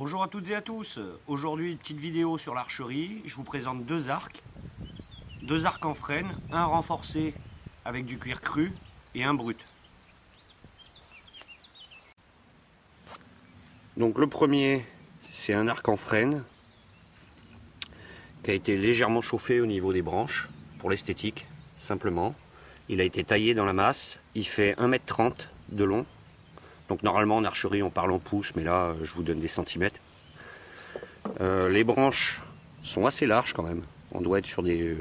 Bonjour à toutes et à tous. Aujourd'hui, une petite vidéo sur l'archerie. Je vous présente deux arcs en frêne, un renforcé avec du cuir cru et un brut. Donc le premier, c'est un arc en frêne qui a été légèrement chauffé au niveau des branches pour l'esthétique, simplement. Il a été taillé dans la masse, il fait 1,30 m de long. Donc normalement en archerie on parle en pouces, mais là je vous donne des centimètres. Les branches sont assez larges quand même, on doit être sur des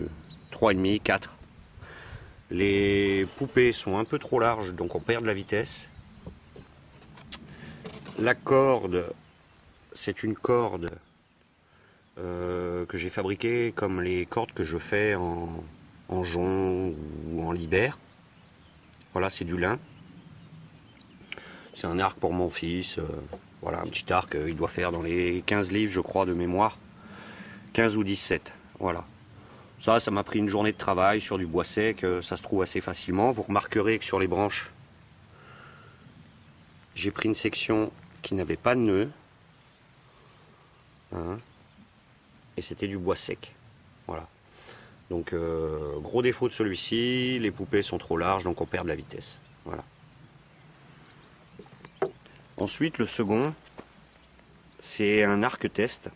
3,5, 4. Les poupées sont un peu trop larges, donc on perd de la vitesse. La corde, c'est une corde que j'ai fabriquée comme les cordes que je fais en jonc ou en libère. Voilà, c'est du lin. C'est un arc pour mon fils. Voilà, un petit arc, il doit faire dans les 15 livres, je crois, de mémoire. 15 ou 17, voilà. Ça m'a pris une journée de travail sur du bois sec, ça se trouve assez facilement. Vous remarquerez que sur les branches, j'ai pris une section qui n'avait pas de nœud. Hein, et c'était du bois sec. Voilà. Donc, gros défaut de celui-ci, les poupées sont trop larges, donc on perd de la vitesse. Voilà. Ensuite, le second, c'est un arc test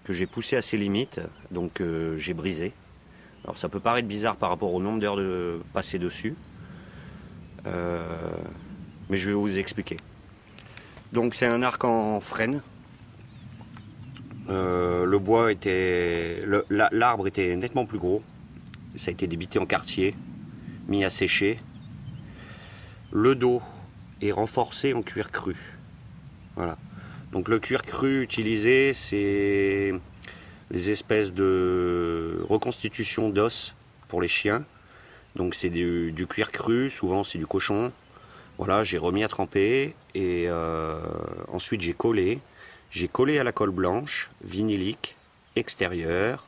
que j'ai poussé à ses limites, donc j'ai brisé. Alors ça peut paraître bizarre par rapport au nombre d'heures de passées dessus, mais je vais vous expliquer. Donc c'est un arc en frêne. Le bois était, l'arbre était nettement plus gros. Ça a été débité en quartier, mis à sécher. Le dos est renforcé en cuir cru. Voilà. Donc le cuir cru utilisé, c'est les espèces de reconstitution d'os pour les chiens. Donc c'est du cuir cru, souvent c'est du cochon. Voilà, j'ai remis à tremper et ensuite j'ai collé. J'ai collé à la colle blanche, vinylique, extérieure.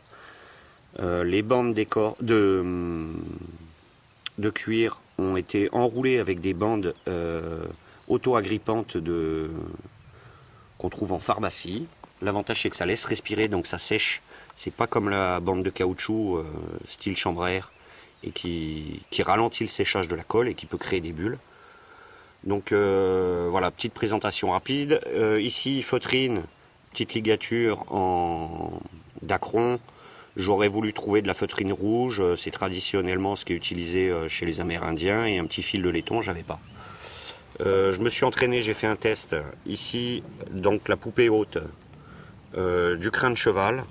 Les bandes de cuir ont été enroulées avec des bandes auto-agrippantes qu'on trouve en pharmacie. L'avantage c'est que ça laisse respirer, donc ça sèche. C'est pas comme la bande de caoutchouc style chambre à air et qui ralentit le séchage de la colle et qui peut créer des bulles. Donc voilà, petite présentation rapide. Ici, feutrine, petite ligature en dacron. J'aurais voulu trouver de la feutrine rouge, c'est traditionnellement ce qui est utilisé chez les Amérindiens, et un petit fil de laiton, j'avais pas. Je me suis entraîné, j'ai fait un test. Ici, donc la poupée haute, du crin de cheval.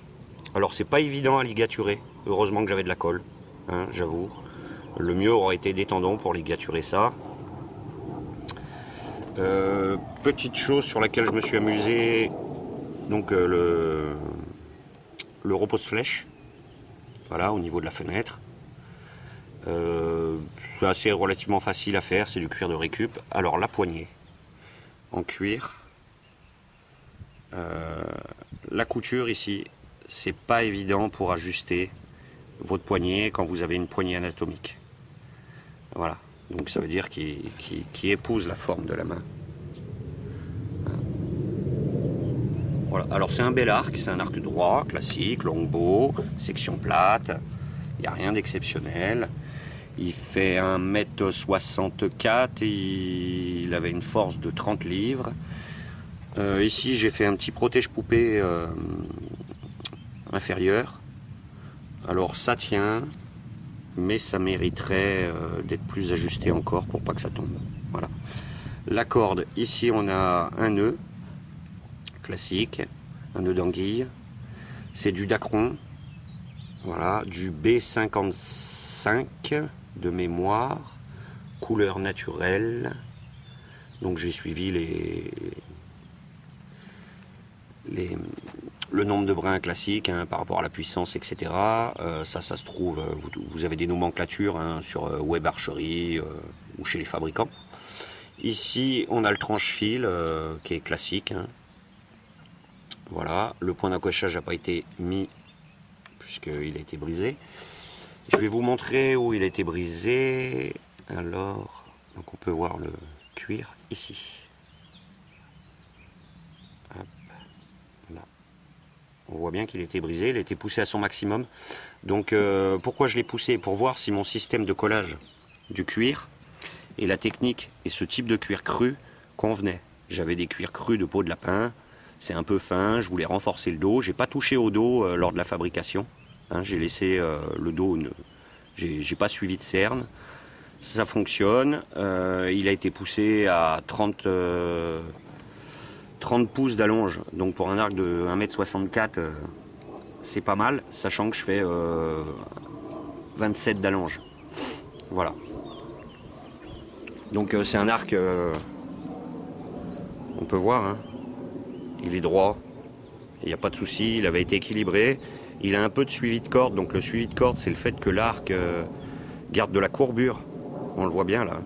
Alors c'est pas évident à ligaturer, heureusement que j'avais de la colle, hein, j'avoue. Le mieux aurait été des tendons pour ligaturer ça. Petite chose sur laquelle je me suis amusé, donc le repose-flèche, voilà, au niveau de la fenêtre. C'est assez relativement facile à faire, c'est du cuir de récup. Alors la poignée en cuir, la couture ici, c'est pas évident pour ajuster votre poignée quand vous avez une poignée anatomique. Voilà, donc ça veut dire qu'il épouse la forme de la main. Voilà. Alors c'est un bel arc, c'est un arc droit, classique, longbow, section plate, il n'y a rien d'exceptionnel. Il fait 1,64 m et il avait une force de 30 livres. Ici j'ai fait un petit protège poupée inférieur. Alors ça tient, mais ça mériterait d'être plus ajusté encore pour pas que ça tombe. Voilà. La corde, ici on a un nœud classique, un nœud d'anguille. C'est du dacron, voilà, du B55 de mémoire, couleur naturelle. Donc j'ai suivi le nombre de brins classiques, hein, par rapport à la puissance, etc. Ça se trouve, vous avez des nomenclatures, hein, sur Web Archerie ou chez les fabricants. Ici, on a le tranche-fil qui est classique. Hein. Voilà, le point d'accrochage n'a pas été mis puisqu'il a été brisé. Je vais vous montrer où il a été brisé. Alors, donc on peut voir le cuir ici. Hop. On voit bien qu'il était brisé, il a été poussé à son maximum. Donc pourquoi je l'ai poussé? Pour voir si mon système de collage du cuir et la technique et ce type de cuir cru convenaient. J'avais des cuirs crus de peau de lapin, c'est un peu fin, je voulais renforcer le dos. J'ai pas touché au dos lors de la fabrication. Hein, j'ai laissé le dos, j'ai pas suivi de cerne. Ça fonctionne. Il a été poussé à 30 pouces d'allonge. Donc pour un arc de 1m64, c'est pas mal, sachant que je fais 27 d'allonge. Voilà. Donc c'est un arc, on peut voir, hein, il est droit, il n'y a pas de souci, il avait été équilibré. Il a un peu de suivi de corde, donc le suivi de corde, c'est le fait que l'arc garde de la courbure. On le voit bien là.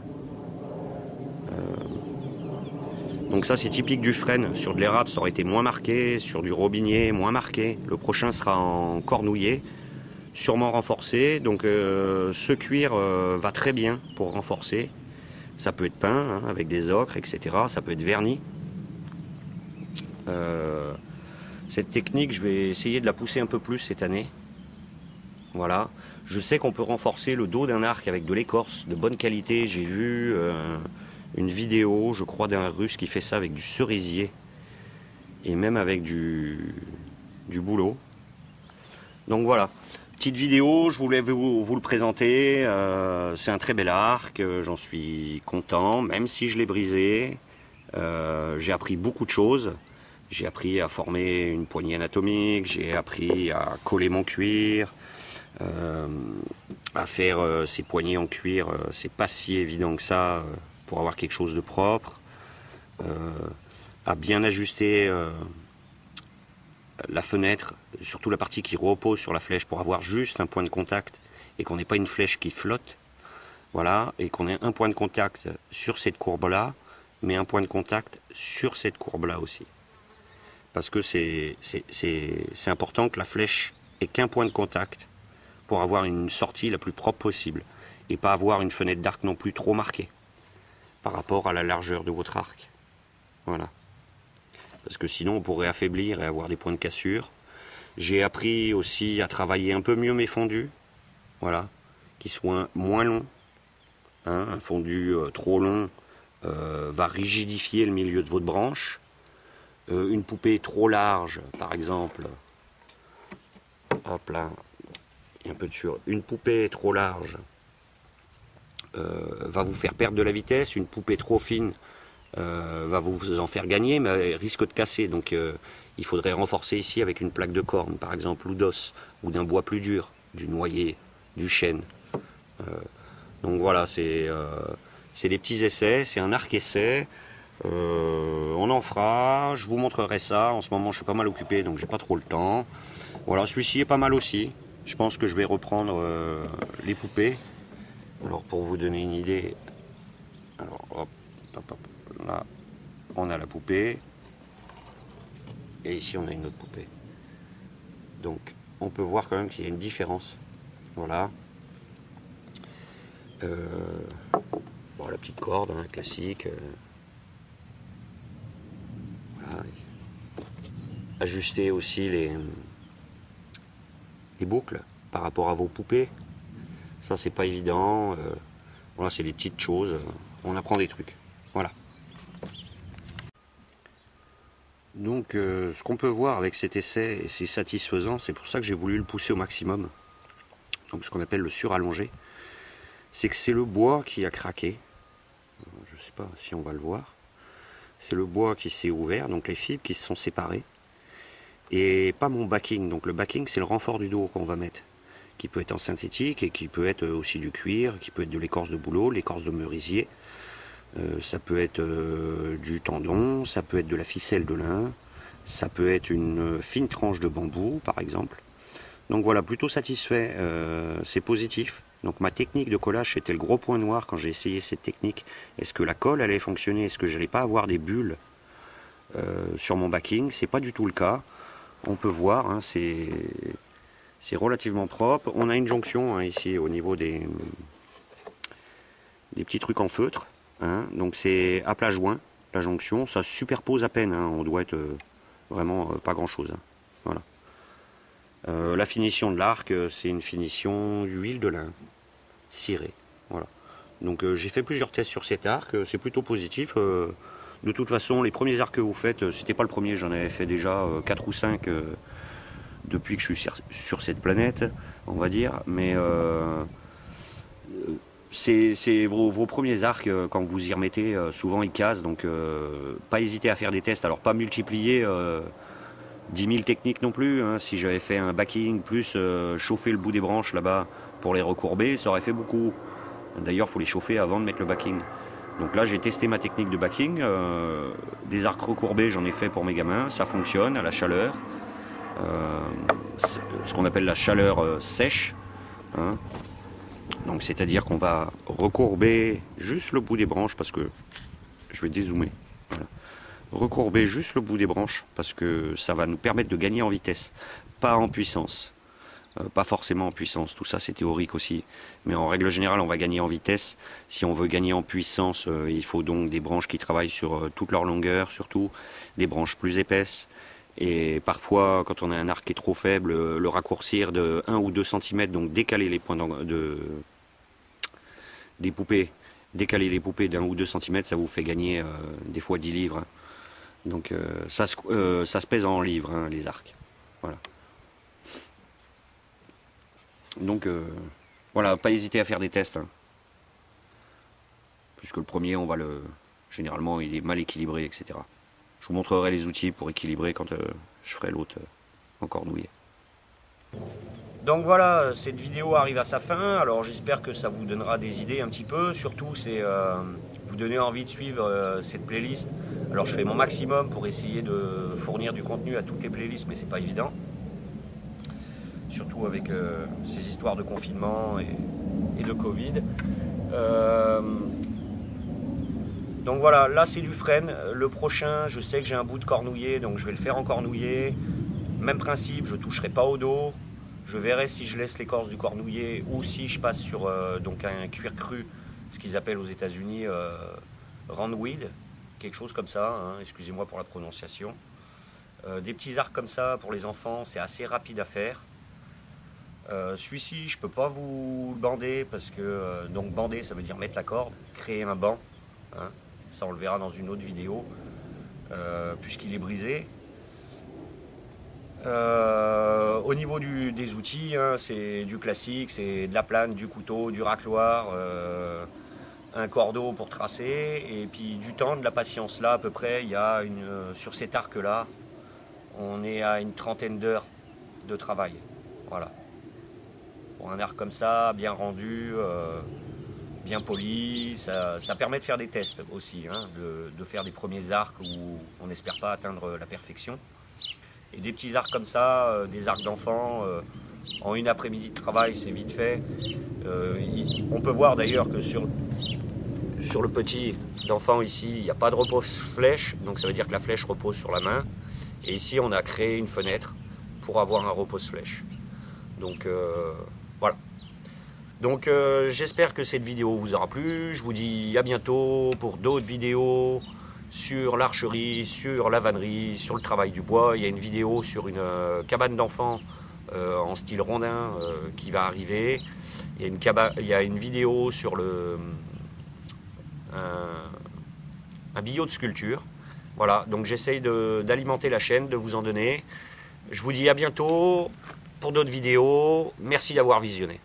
Donc ça c'est typique du frêne. Sur de l'érable ça aurait été moins marqué, sur du robinier moins marqué. Le prochain sera en cornouiller, sûrement renforcé. Donc ce cuir va très bien pour renforcer. Ça peut être peint hein, avec des ocres, etc. Ça peut être verni. Cette technique, je vais essayer de la pousser un peu plus cette année. Voilà. Je sais qu'on peut renforcer le dos d'un arc avec de l'écorce de bonne qualité. J'ai vu une vidéo, je crois, d'un Russe qui fait ça avec du cerisier. Et même avec du bouleau. Donc voilà. Petite vidéo, je voulais vous le présenter. C'est un très bel arc, j'en suis content, même si je l'ai brisé. J'ai appris beaucoup de choses. J'ai appris à former une poignée anatomique, j'ai appris à coller mon cuir, à faire ces poignées en cuir, c'est pas si évident que ça pour avoir quelque chose de propre, à bien ajuster la fenêtre, surtout la partie qui repose sur la flèche pour avoir juste un point de contact et qu'on n'ait pas une flèche qui flotte, voilà, et qu'on ait un point de contact sur cette courbe-là, mais un point de contact sur cette courbe-là aussi. Parce que c'est important que la flèche ait qu'un point de contact pour avoir une sortie la plus propre possible et pas avoir une fenêtre d'arc non plus trop marquée par rapport à la largeur de votre arc. Voilà. Parce que sinon on pourrait affaiblir et avoir des points de cassure. J'ai appris aussi à travailler un peu mieux mes fondus, voilà, qui soient moins longs. Hein, un fondu trop long va rigidifier le milieu de votre branche. Une poupée trop large, par exemple, hop là, il y a un peu de sur. Une poupée trop large va vous faire perdre de la vitesse. Une poupée trop fine va vous en faire gagner, mais elle risque de casser. Donc il faudrait renforcer ici avec une plaque de corne, par exemple, ou d'os, ou d'un bois plus dur, du noyer, du chêne. Donc voilà, c'est des petits essais, c'est un arc essai. On en fera, je vous montrerai ça. En ce moment je suis pas mal occupé donc j'ai pas trop le temps. Voilà, celui-ci est pas mal aussi. Je pense que je vais reprendre les poupées. Alors pour vous donner une idée, alors hop, là on a la poupée et ici on a une autre poupée. Donc on peut voir quand même qu'il y a une différence. Voilà. Bon, la petite corde hein, classique. Voilà. Ajuster aussi les boucles par rapport à vos poupées. Ça c'est pas évident. Voilà, c'est des petites choses. On apprend des trucs. Voilà. Donc ce qu'on peut voir avec cet essai, et c'est satisfaisant, c'est pour ça que j'ai voulu le pousser au maximum. Donc ce qu'on appelle le surallongé, c'est que c'est le bois qui a craqué. Je sais pas si on va le voir. C'est le bois qui s'est ouvert, donc les fibres qui se sont séparées. Et pas mon backing. Donc le backing, c'est le renfort du dos qu'on va mettre, qui peut être en synthétique et qui peut être aussi du cuir, qui peut être de l'écorce de bouleau, l'écorce de merisier. Ça peut être du tendon, ça peut être de la ficelle de lin, ça peut être une fine tranche de bambou, par exemple. Donc voilà, plutôt satisfait, c'est positif. Donc ma technique de collage, c'était le gros point noir quand j'ai essayé cette technique. Est-ce que la colle allait fonctionner? Est-ce que je n'allais pas avoir des bulles sur mon backing? C'est pas du tout le cas. On peut voir, hein, c'est relativement propre. On a une jonction hein, ici au niveau des petits trucs en feutre. Hein. Donc c'est à plat joint, la jonction. Ça se superpose à peine. Hein. On doit être vraiment pas grand chose. Hein. Voilà. La finition de l'arc, c'est une finition huile de lin cirée. Voilà. Donc j'ai fait plusieurs tests sur cet arc, c'est plutôt positif. De toute façon, les premiers arcs que vous faites, c'était pas le premier, j'en avais fait déjà 4 ou 5 depuis que je suis sur cette planète, on va dire. Mais c'est vos premiers arcs, quand vous y remettez, souvent ils cassent. Donc pas hésiter à faire des tests. Alors pas multiplier 10 000 techniques non plus. Hein. Si j'avais fait un backing plus chauffer le bout des branches là-bas pour les recourber, ça aurait fait beaucoup. D'ailleurs, il faut les chauffer avant de mettre le backing. Donc là, j'ai testé ma technique de backing. Des arcs recourbés, j'en ai fait pour mes gamins. Ça fonctionne à la chaleur. Ce qu'on appelle la chaleur sèche. Hein. Donc c'est-à-dire qu'on va recourber juste le bout des branches parce que... Je vais dézoomer. Voilà. Recourber juste le bout des branches parce que ça va nous permettre de gagner en vitesse. Pas en puissance. Pas forcément en puissance, tout ça c'est théorique aussi, mais en règle générale on va gagner en vitesse. Si on veut gagner en puissance, il faut donc des branches qui travaillent sur toute leur longueur, surtout des branches plus épaisses, et parfois quand on a un arc qui est trop faible, le raccourcir de 1 ou 2 cm, donc décaler les points des poupées, décaler les poupées d'1 ou 2 cm, ça vous fait gagner des fois 10 livres. Donc ça se pèse en livres, hein, les arcs. Voilà. Donc voilà, pas hésiter à faire des tests. Hein. Puisque le premier, généralement, il est mal équilibré, etc. Je vous montrerai les outils pour équilibrer quand je ferai l'autre en cornouiller. Donc voilà, cette vidéo arrive à sa fin. Alors j'espère que ça vous donnera des idées un petit peu. Surtout, c'est vous donner envie de suivre cette playlist. Alors je fais mon maximum pour essayer de fournir du contenu à toutes les playlists, mais c'est pas évident. Surtout avec ces histoires de confinement et de Covid. Donc voilà, là c'est du frêne. Le prochain, je sais que j'ai un bout de cornouiller, donc je vais le faire en cornouiller. Même principe, je ne toucherai pas au dos. Je verrai si je laisse l'écorce du cornouiller ou si je passe sur donc un cuir cru, ce qu'ils appellent aux États-Unis roundwood, quelque chose comme ça, hein, excusez-moi pour la prononciation. Des petits arcs comme ça pour les enfants, c'est assez rapide à faire. Celui-ci, je peux pas vous le bander parce que donc bander, ça veut dire mettre la corde, créer un banc. Hein, ça, on le verra dans une autre vidéo, puisqu'il est brisé. Au niveau des outils, hein, c'est du classique, c'est de la plane, du couteau, du racloir, un cordeau pour tracer, et puis du temps, de la patience. Là, à peu près, il y a sur cet arc-là, on est à une 30aine d'heures de travail. Voilà. Pour un arc comme ça, bien rendu, bien poli, ça permet de faire des tests aussi, hein, de faire des premiers arcs où on n'espère pas atteindre la perfection. Et des petits arcs comme ça, des arcs d'enfants, en une après-midi de travail, c'est vite fait. On peut voir d'ailleurs que sur le petit d'enfant ici, il n'y a pas de repose-flèche, donc ça veut dire que la flèche repose sur la main. Et ici, on a créé une fenêtre pour avoir un repose-flèche. Donc voilà. Donc j'espère que cette vidéo vous aura plu. Je vous dis à bientôt pour d'autres vidéos sur l'archerie, sur la vannerie, sur le travail du bois. Il y a une vidéo sur une cabane d'enfants en style rondin qui va arriver. Il y a une vidéo sur un billot de sculpture. Voilà, donc j'essaye d'alimenter la chaîne, de vous en donner. Je vous dis à bientôt pour d'autres vidéos. Merci d'avoir visionné.